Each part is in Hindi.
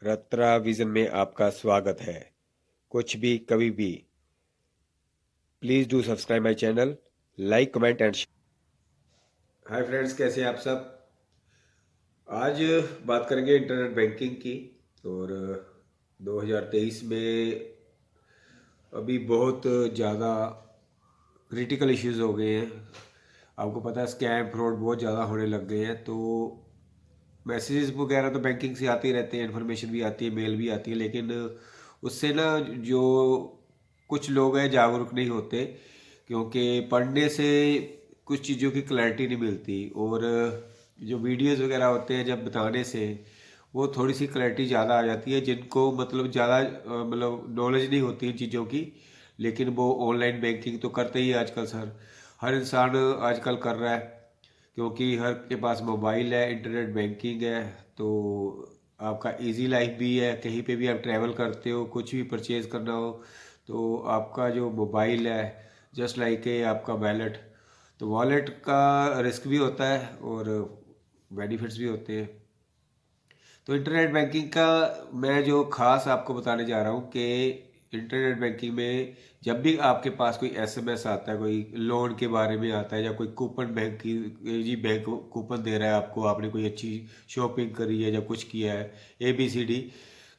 रत्रा विजन में आपका स्वागत है। कुछ भी कभी भी। Please do subscribe my channel, like comment and share. Hi friends, कैसे हैं आप सब। आज बात करेंगे इंटरनेट बैंकिंग की। और 2023 में अभी बहुत ज़्यादा क्रिटिकल इश्यूज हो गए हैं। आपको पता है स्कैम फ्रॉड बहुत ज़्यादा होने लग गए हैं। तो मैसेजेस वगैरह तो बैंकिंग से आते ही रहते हैं, इन्फॉर्मेशन भी आती है, मेल भी आती है, लेकिन उससे ना जो कुछ लोग हैं जागरूक नहीं होते, क्योंकि पढ़ने से कुछ चीज़ों की क्लैरिटी नहीं मिलती। और जो वीडियोस वगैरह होते हैं जब बताने से वो थोड़ी सी क्लैरिटी ज़्यादा आ जाती है। जिनको मतलब ज़्यादा मतलब नॉलेज नहीं होती इन चीज़ों की, लेकिन वो ऑनलाइन बैंकिंग तो करते ही है आजकल सर। हर इंसान आजकल कर रहा है, क्योंकि हर के पास मोबाइल है, इंटरनेट बैंकिंग है। तो आपका इजी लाइफ भी है। कहीं पे भी आप ट्रैवल करते हो, कुछ भी परचेज करना हो, तो आपका जो मोबाइल है जस्ट लाइक है आपका वॉलेट। तो वॉलेट का रिस्क भी होता है और बेनिफिट्स भी होते हैं। तो इंटरनेट बैंकिंग का मैं जो खास आपको बताने जा रहा हूँ कि इंटरनेट बैंकिंग में जब भी आपके पास कोई एसएमएस आता है, कोई लोन के बारे में आता है, या कोई कूपन बैंक की जी बैंक कूपन दे रहा है आपको, आपने कोई अच्छी शॉपिंग करी है या कुछ किया है, ABCD,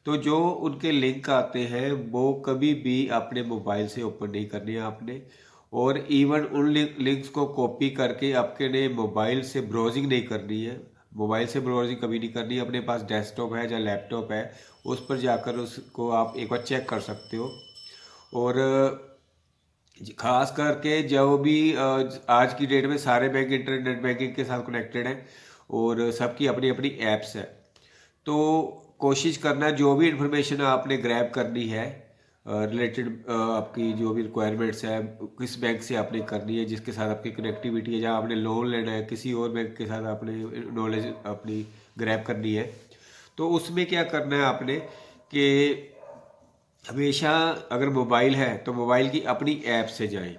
तो जो उनके लिंक आते हैं वो कभी भी अपने मोबाइल से ओपन नहीं करनी है आपने। और इवन उन लिंक्स को कॉपी करके आपके ने मोबाइल से ब्राउजिंग नहीं करनी है। मोबाइल से ब्राउजिंग कभी नहीं करनी। अपने पास डेस्कटॉप है या लैपटॉप है, उस पर जाकर उसको आप एक बार चेक कर सकते हो। और खास करके जो भी आज की डेट में सारे बैंक इंटरनेट बैंकिंग के साथ कनेक्टेड हैं और सबकी अपनी अपनी एप्स है। तो कोशिश करना जो भी इंफॉर्मेशन आपने ग्रैब करनी है रिलेटेड आपकी जो भी रिक्वायरमेंट्स है, किस बैंक से आपने करनी है, जिसके साथ आपकी कनेक्टिविटी है, जहाँ आपने लोन लेना है, किसी और बैंक के साथ आपने नॉलेज अपनी ग्रैब करनी है, तो उसमें क्या करना है आपने कि हमेशा अगर मोबाइल है तो मोबाइल की अपनी ऐप से जाएं।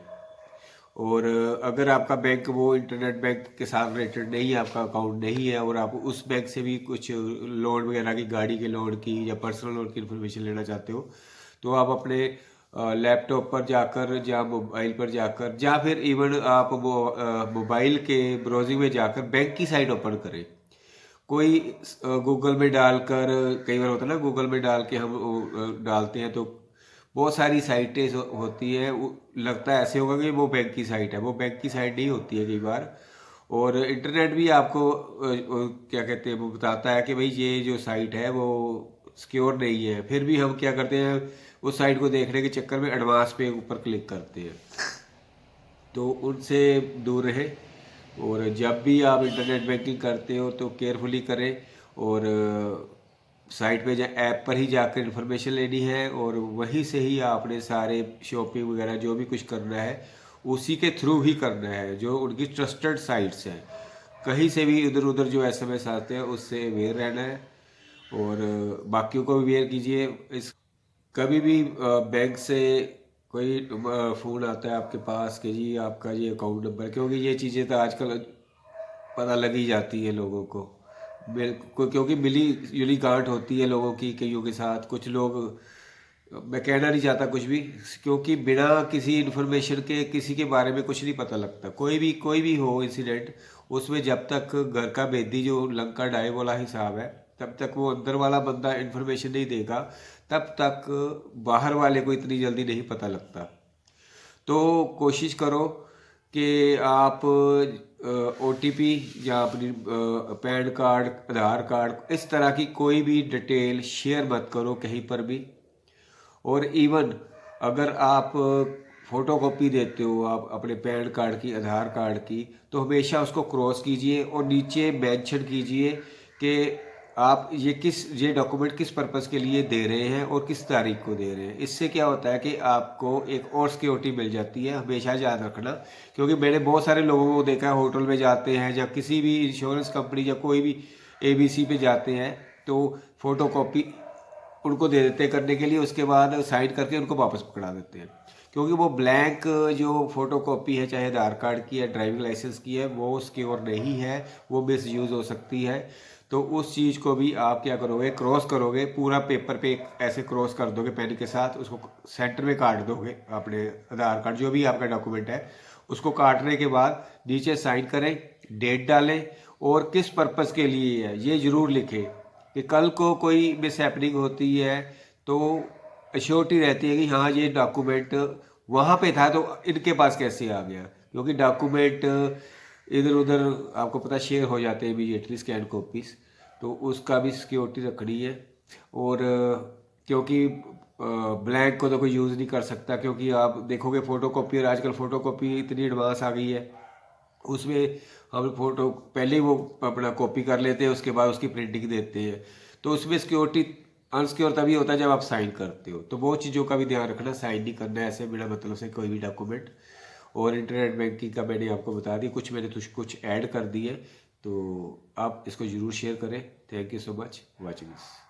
और अगर आपका बैंक वो इंटरनेट बैंक के साथ रिलेटेड नहीं है, आपका अकाउंट नहीं है, और आप उस बैंक से भी कुछ लोन वगैरह की, गाड़ी के लोन की या पर्सनल लोन की इन्फॉर्मेशन लेना चाहते हो, तो आप अपने लैपटॉप पर जाकर या मोबाइल पर जाकर या फिर इवन आप वो मोबाइल के ब्राउजिंग में जाकर बैंक की साइट ओपन करें। कोई गूगल में डालकर, कई बार होता है ना गूगल में डाल के हम डालते हैं तो बहुत सारी साइटें होती है, लगता है ऐसे होगा कि वो बैंक की साइट है, वो बैंक की साइट नहीं होती है कई बार। और इंटरनेट भी आपको क्या कहते हैं, वो बताता है कि भाई ये जो साइट है वो सिक्योर नहीं है। फिर भी हम क्या करते हैं, उस साइट को देखने के चक्कर में एडवांस पे ऊपर क्लिक करते हैं। तो उनसे दूर रहे। और जब भी आप इंटरनेट बैंकिंग करते हो तो केयरफुली करें। और साइट पे या ऐप पर ही जाकर इन्फॉर्मेशन लेनी है, और वहीं से ही आपने सारे शॉपिंग वगैरह जो भी कुछ करना है उसी के थ्रू ही करना है, जो उनकी ट्रस्टेड साइट्स हैं। कहीं से भी इधर उधर जो एसएमएस आते हैं उससे अवेयर रहना है। और बाकियों को भी अवेयर कीजिए। इस कभी भी बैंक से कोई फ़ोन आता है आपके पास कि जी आपका ये अकाउंट नंबर, क्योंकि ये चीज़ें तो आजकल पता लग ही जाती है लोगों को। बिल्कुल, क्योंकि मिली जुली गांठ होती है लोगों की कईयों के साथ। कुछ लोग, मैं कहना नहीं चाहता कुछ भी, क्योंकि बिना किसी इन्फॉर्मेशन के किसी के बारे में कुछ नहीं पता लगता। कोई भी हो इंसिडेंट, उसमें जब तक घर का भेदी जो लंका ढाए वाला हिसाब है, तब तक वो अंदर वाला बंदा इन्फॉर्मेशन नहीं देगा, तब तक बाहर वाले को इतनी जल्दी नहीं पता लगता। तो कोशिश करो कि आप OTP या अपनी पैन कार्ड, आधार कार्ड, इस तरह की कोई भी डिटेल शेयर मत करो कहीं पर भी। और इवन अगर आप फोटो कॉपी देते हो आप अपने पैन कार्ड की, आधार कार्ड की, तो हमेशा उसको क्रॉस कीजिए और नीचे मेंशन कीजिए कि आप ये डॉक्यूमेंट किस पर्पज़ के लिए दे रहे हैं और किस तारीख को दे रहे हैं। इससे क्या होता है कि आपको एक और सिक्योरिटी मिल जाती है। हमेशा याद रखना, क्योंकि मैंने बहुत सारे लोगों को देखा है, होटल में जाते हैं या किसी भी इंश्योरेंस कंपनी या कोई भी ABC पे जाते हैं, तो फोटो कॉपी उनको दे देते हैं करने के लिए, उसके बाद साइन करके उनको वापस पकड़ा देते हैं। क्योंकि वो ब्लैंक जो फोटो कॉपी है, चाहे आधार कार्ड की या ड्राइविंग लाइसेंस की है, वो सिक्योर नहीं है, वो मिस यूज़ हो सकती है। तो उस चीज़ को भी आप क्या करोगे, क्रॉस करोगे, पूरा पेपर पे ऐसे क्रॉस कर दोगे पेन के साथ, उसको सेंटर में काट दोगे। अपने आधार कार्ड जो भी आपका डॉक्यूमेंट है उसको काटने के बाद नीचे साइन करें, डेट डालें और किस पर्पज़ के लिए है ये ज़रूर लिखें कि कल को कोई मिस हैपनिंग होती है तो अश्योरिटी रहती है कि हाँ ये डॉक्यूमेंट वहाँ पे था तो इनके पास कैसे आ गया, क्योंकि डॉक्यूमेंट इधर उधर आपको पता शेयर हो जाते हैं इमीडिएटली स्कैन कॉपीज, तो उसका भी सिक्योरिटी रखनी है। और क्योंकि ब्लैंक को तो कोई यूज़ नहीं कर सकता, क्योंकि आप देखोगे फ़ोटो कॉपी, और आजकल फ़ोटो कॉपी इतनी एडवांस आ गई है, उसमें हम फोटो पहले ही वो अपना कॉपी कर लेते हैं, उसके बाद उसकी प्रिंटिंग देते हैं, तो उसमें सिक्योरिटी अनसिक्योर तभी होता है जब आप साइन करते हो। तो वो चीज़ों का भी ध्यान रखना, साइन नहीं करना है ऐसे बिना मतलब से कोई भी डॉक्यूमेंट। और इंटरनेट बैंकिंग का मैंने आपको बता दी, कुछ मैंने कुछ ऐड कर दिए, तो आप इसको ज़रूर शेयर करें। Thank you so much watching this.